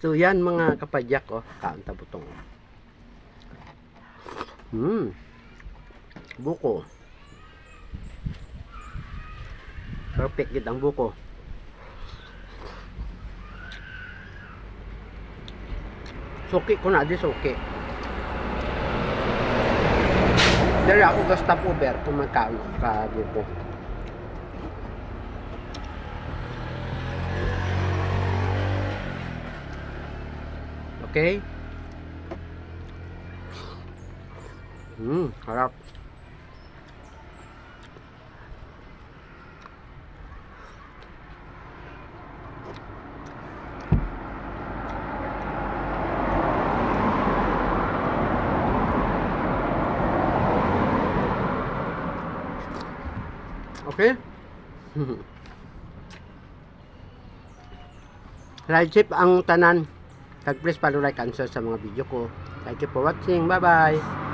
So yan mga kapadyak, oh, kaon ta butong. Buko. Perfect gid ang buko. Suki ko na di suki. Dali ako ga stop over kung magkaon ka buko. Okay? Harap. Okay? Ride safe ang tanan. Tag please follow, like, and share sa mga video ko. Thank you for watching. Bye bye.